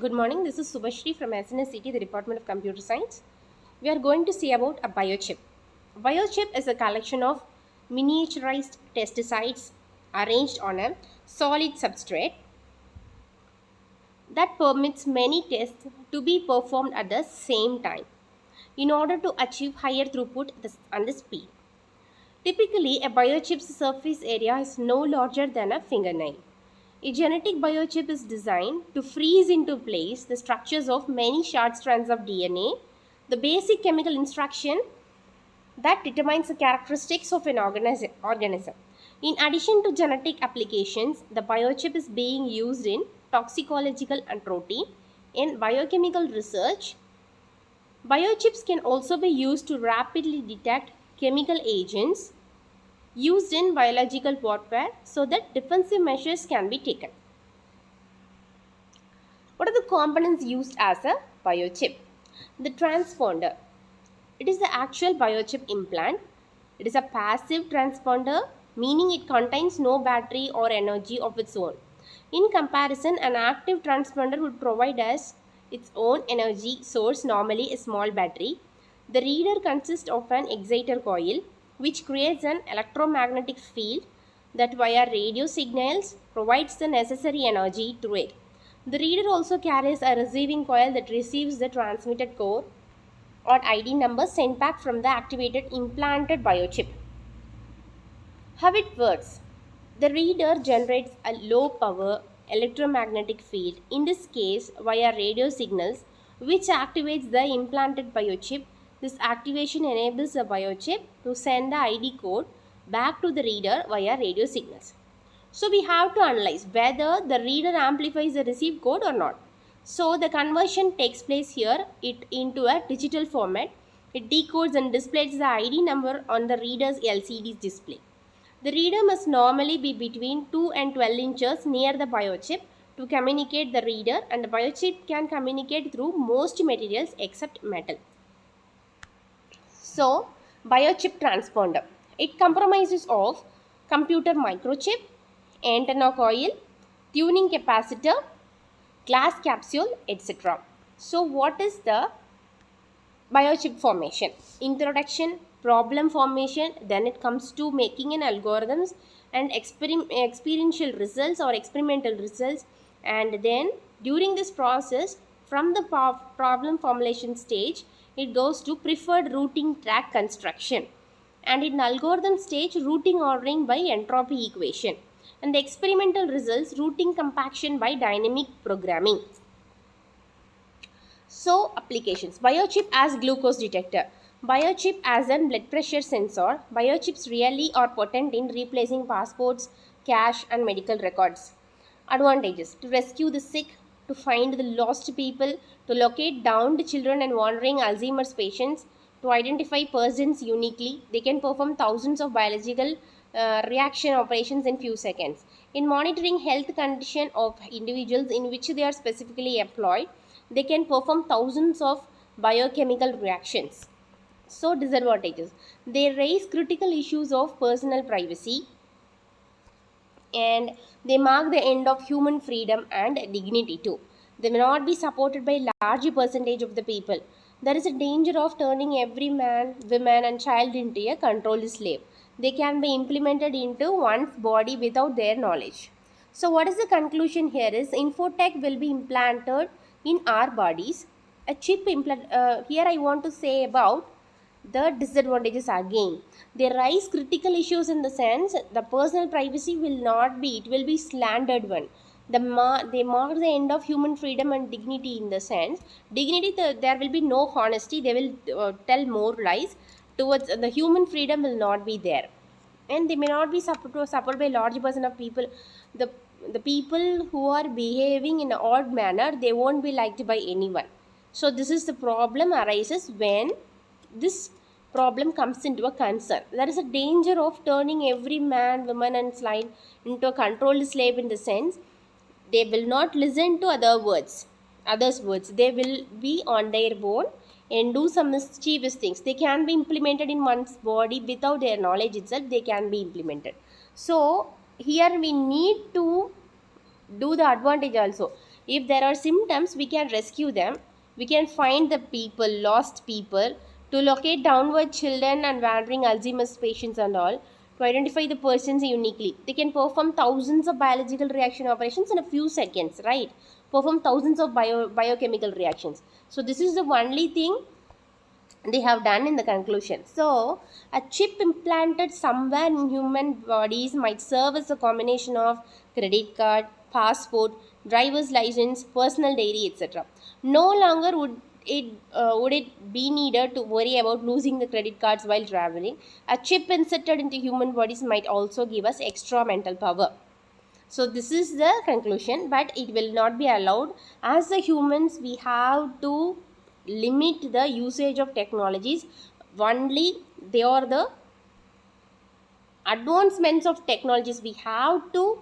Good morning. This is Subhashri from SNSCT, the Department of Computer Science. We are going to see about a biochip. Biochip is a collection of miniaturized pesticides arranged on a solid substrate that permits many tests to be performed at the same time in order to achieve higher throughput and the speed. Typically, a biochip's surface area is no larger than a fingernail. A genetic biochip is designed to freeze into place the structures of many short strands of DNA, the basic chemical instruction that determines the characteristics of an organism. In addition to genetic applications, the biochip is being used in toxicological and protein. In biochemical research, biochips can also be used to rapidly detect chemical agents used in biological warfare so that defensive measures can be taken. What are the components used as a biochip? The transponder. It is the actual biochip implant. It is a passive transponder, meaning it contains no battery or energy of its own. In comparison, an active transponder would provide us its own energy source, normally a small battery. The reader consists of an exciter coil, which creates an electromagnetic field that via radio signals provides the necessary energy through it. The reader also carries a receiving coil that receives the transmitted code or ID number sent back from the activated implanted biochip. How it works? The reader generates a low power electromagnetic field, in this case via radio signals, which activates the implanted biochip. This activation enables the biochip to send the ID code back to the reader via radio signals. So we have to analyze whether the reader amplifies the received code or not. So the conversion takes place here into a digital format. It decodes and displays the ID number on the reader's LCD display. The reader must normally be between 2 and 12 inches near the biochip to communicate the reader, and the biochip can communicate through most materials except metal. So, biochip transponder. It comprises of computer microchip, antenna coil, tuning capacitor, glass capsule, etc. So, what is the biochip formation? Introduction, problem formation, then it comes to making an algorithms and experiential results or experimental results, and then during this process from the problem formulation stage it goes to preferred routing track construction, and in algorithm stage routing ordering by entropy equation, and the experimental results routing compaction by dynamic programming. So, applications. Biochip as glucose detector. Biochip as a blood pressure sensor. Biochips really are potent in replacing passports, cash, and medical records. Advantages. To rescue the sick, to find the lost people, to locate downed children and wandering Alzheimer's patients, to identify persons uniquely. They can perform thousands of biological reaction operations in few seconds. In monitoring health condition of individuals in which they are specifically employed, they can perform thousands of biochemical reactions. So, disadvantages. They raise critical issues of personal privacy, and they mark the end of human freedom and dignity too. They may not be supported by large percentage of the people. There is a danger of turning every man, woman, and child into a controlled slave. They can be implemented into one's body without their knowledge. So, what is the conclusion here is infotech will be implanted in our bodies. A chip implant. Here, I want to say about the disadvantages again. They raise critical issues in the sense the personal privacy will not be, it will be slandered one. They mark the end of human freedom and dignity in the sense dignity, there will be no honesty, they will tell more lies towards the human freedom will not be there, and they may not be supported by large percent of people. the the people who are behaving in an odd manner, they won't be liked by anyone. So this is the problem arises when this problem comes into a concern. There is a danger of turning every man, woman, and slide into a controlled slave in the sense they will not listen to others words. They will be on their own and do some mischievous things. They can be implemented in one's body without their knowledge itself. They can be implemented. So here we need to do the advantage also. If there are symptoms, we can rescue them. We can find the people, lost people, to locate downward children and wandering Alzheimer's patients and all, to identify the persons uniquely. They can perform thousands of biological reaction operations in a few seconds, right? Perform thousands of biochemical reactions. So this is the only thing they have done in the conclusion. So, a chip implanted somewhere in human bodies might serve as a combination of credit card, passport, driver's license, personal diary, etc. No longer would it be needed to worry about losing the credit cards while traveling. A chip inserted into human bodies might also give us extra mental power. So this is the conclusion, but it will not be allowed. As the humans, we have to limit the usage of technologies. Only they are the advancements of technologies we have to